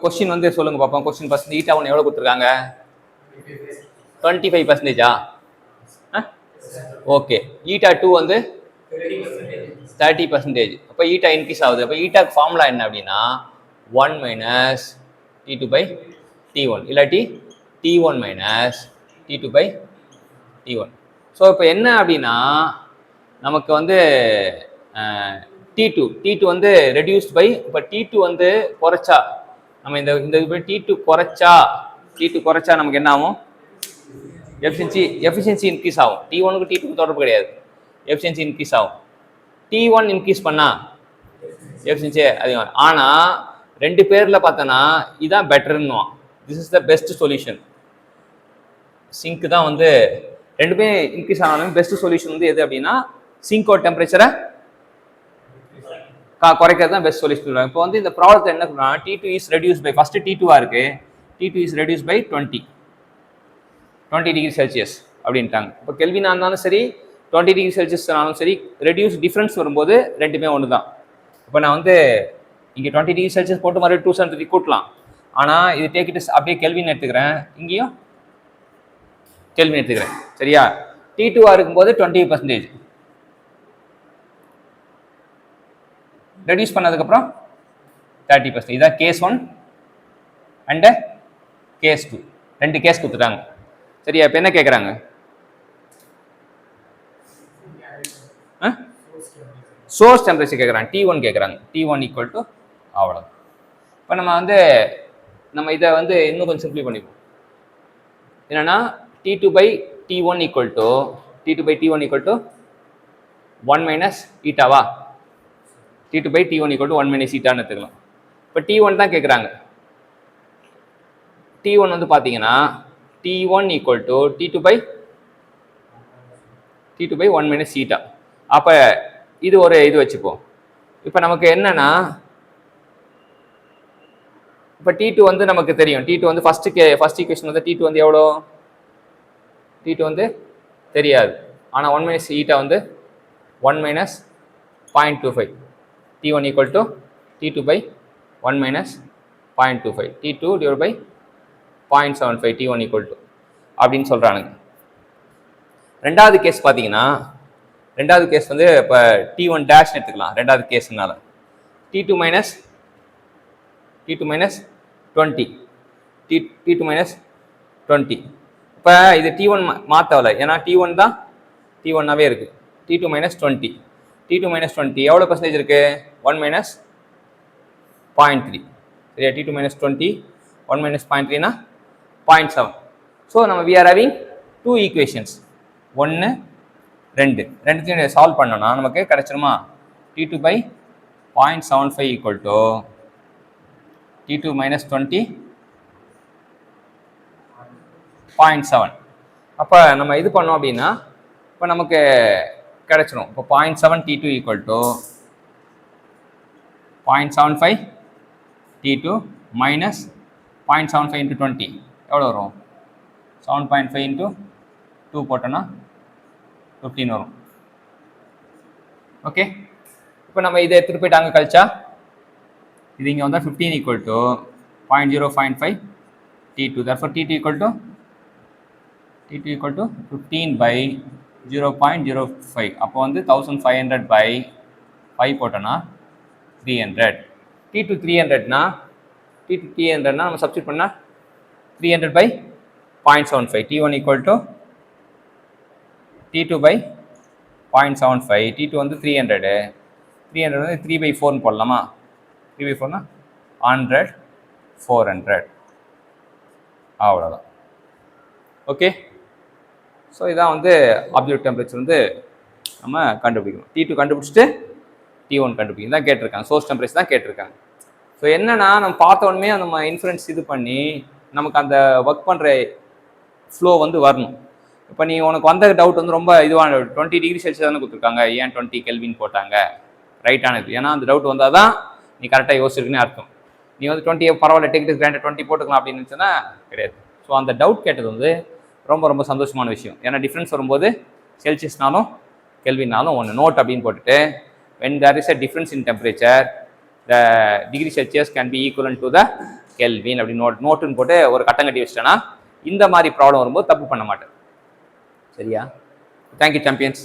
Question வந்து சொல்லுங்க பார்ப்போம். கொஸ்டின் பர்சன்ட் ஈட்டா ஒன்று எவ்வளோ கொடுத்துருக்காங்க? 25%. ஓகே. ஈட்டா 2 வந்து 30%. அப்போ ஈட்டா இன்க்ரீஸ் ஆகுது. அப்போ ஈட்டாக்கு ஃபார்முலா என்ன அப்படின்னா 1 மைனஸ் T2 பை T1 இல்லாட்டி T1 minus T2 by T1. So இப்போ என்ன அப்படின்னா நமக்கு வந்து T2 வந்து ரெடியூஸ்ட் பை, இப்போ T2 வந்து குறைச்சா நம்ம இந்த T2 குறைச்சா நமக்கு என்ன ஆகும்? எஃபிஷியன்சி இன்க்ரீஸ் ஆகும். T1க்கு T2க்கு தொடர்பு கிடையாது. எஃபிஷியன்சி இன்க்ரீஸ் ஆகும். T1 இன்க்ரீஸ் பண்ணா எஃபிஷியன்சி அதிகம். ஆனால் ரெண்டு பேரில் பார்த்தோன்னா இதுதான் பெட்டர்னுவான். This is the best solution. சிங்க் தான் வந்து ரெண்டுமே இன்க்ரீஸ் ஆனாலும் பெஸ்ட் சொல்யூஷன் வந்து எது அப்படின்னா சிங்கோட டெம்பரேச்சரை குறைக்கிறது தான் பெஸ்ட் சொல்யூஷன். இப்போ வந்து இந்த ப்ராப்ளத்தை என்ன சொல்றாங்க? T2 is reduce by, first T2 இருக்கு, T2 is reduce by 20 degree Celsius அப்படின்ட்டாங்க. இப்போ கெல்வினா இருந்தாலும் சரி 20 டிகிரி செல்சியஸ் ஆனாலும் சரி ரெடியூஸ் டிஃப்ரென்ஸ் வரும்போது ரெண்டுமே ஒன்று தான். இப்போ நான் வந்து இங்கே 20 டிகிரி செல்சியஸ் போட்டு மறுபடியும் 273 கூட்டலாம். ஆனால் இது டேக்கிட்டு அப்படியே கெல்வின் எடுத்துக்கிறேன், இங்கேயும் கெல்வின் எடுத்துக்கிறேன். சரியா? T2 இருக்கும்போது 20%. ரெடியூஸ் பண்ணதுக்கப்புறம் 30%. இதான் கேஸ் 1 அண்ட் கேஸ் 2. ரெண்டு கேஸ் கொடுத்துட்டாங்க. சரியா? இப்போ என்ன கேட்குறாங்க? சோர்ஸ் டெம்பரேச்சர் கேட்குறாங்க. T1 கேட்குறாங்க. T1 ஈக்குவல் டு அவ்வளோ. இப்போ நம்ம இதை வந்து இன்னும் கொஞ்சம் சிம்பிளை பண்ணிப்போம். என்னன்னா T2 by T1 equal to 1 minus ஈட்டாவா? T2 by T1 equal to 1 minus ஈட்டான்னு எடுத்துக்கலாம். இப்போ T1 தான் கேட்குறாங்க. T1 வந்து பார்த்தீங்கன்னா T1 equal to T2 by 1 minus eta. அப்போ இது ஒரு இது வச்சுப்போம். இப்போ நமக்கு என்னன்னா இப்போ T2 வந்து நமக்கு தெரியும். T2 வந்து ஃபர்ஸ்ட் ஈக்குவேஷன் வந்து T2 வந்து எவ்வளோ? T2 வந்து தெரியாது. ஆனால் 1 மைனஸ் ஈட்டா வந்து 1 minus 0.25. T1 equal to T2 by 1 minus 0.25. T2 divide by 0.75. T1 equal to அப்படின்னு சொல்கிறானுங்க. ரெண்டாவது கேஸ் பார்த்தீங்கன்னா ரெண்டாவது கேஸ் வந்து இப்போ T1 டேஷ் எடுத்துக்கலாம். ரெண்டாவது கேஸ்னால T2 மைனஸ் 20. T2 minus 20. இப்போ இது T1 மாற்றவில்லை, ஏன்னா T1 தான் T1ஆகவே இருக்குது. T2 minus 20. T2 மைனஸ் 20 எவ்வளோ பர்சன்டேஜ் இருக்குது? 1 மைனஸ் 0.3. சரியா? T2 மைனஸ் 20 1 மைனஸ் 0.3னா 0.7. ஸோ நம்ம வி ஆர் ஹேவிங் 2 ஈக்குவேஷன்ஸ். 1 2 ரெண்டுத்தையும் சால்வ் பண்ணோம்னா நமக்கு கிடைச்சிருமா? T2 by 0.75 equal to T2 minus 20 0.7. அப்போ நம்ம இது பண்ணோம் அப்படின்னா இப்போ நமக்கு கிடைச்சிரும். இப்போ 0.7 T2 equal to 0.75 T2 minus 0.75 into 20 எவ்வளோ வரும்? 7.5 இன்ட்டு 2 போட்டோன்னா 15 வரும். ஓகே. இப்போ நம்ம இதை எடுத்துகிட்டு போயிட்டு அங்கே கழிச்சா இது இங்கே வந்தால் 15 equal to 0.0.5 T2. Therefore T2 equal to 15 by 0.05. அப்போ வந்து 1500 பை 5 போட்டோன்னா 300. T2 300னா நம்ம சப்ஸ்டிட் பண்ணால் 300 by 0.75. T1 equal to T2 by 0.75. T2 வந்து 300 வந்து 3/4 போடலாமா? 3/4னா 100 400 அவ்வளோதான். ஓகே. ஸோ இதான் வந்து அப்சல்யூட் டெம்பரேச்சர் வந்து நம்ம கண்டுபிடிக்கணும். T2 கண்டுபிடிச்சிட்டு T1 கண்டுபிடிக்கணும் தான் கேட்டிருக்காங்க. சோர்ஸ் டெம்பரேச்சர் தான் கேட்டிருக்காங்க. ஸோ என்னன்னா நம்ம பார்த்த உடனே நம்ம இன்ஃப்ளூயன்ஸ் இது பண்ணி நமக்கு அந்த ஒர்க் பண்ணுற ஃப்ளோ வந்து வரணும். இப்போ உனக்கு வந்த டவுட் வந்து ரொம்ப இதுவான 20 டிகிரி செல்சியஸ் தானே கொடுத்துருக்காங்க, ஏன் 20 கெல்வின் போட்டாங்க? ரைட்டானது. ஏன்னா அந்த டவுட் வந்தால் தான் நீ கரெக்டாக யோசிச்சிருக்குன்னு அர்த்தம். நீ வந்து 20 பரவாயில்ல டேக் கிராண்டட் 20 போட்டுக்கலாம் அப்படின்னு நினச்சோன்னா கிடையாது. ஸோ அந்த டவுட் கேட்டது வந்து ரொம்ப ரொம்ப சந்தோஷமான விஷயம். ஏன்னா டிஃப்ரென்ஸ் வரும்போது செல்சியஸ்னாலும் கெல்வின்னாலும் ஒன்று நோட் அப்படின்னு போட்டுட்டு when there is a difference in temperature the degree Celsius can be equivalent to the kelvin அப்படி நோட்டுன்னு போட்டு ஒரு கட்டம் கட்டி வச்சிட்டேன்னா இந்த மாதிரி ப்ராப்ளம் வரும்போது தப்பு பண்ண மாட்டேன். சரியா? Thank you champions.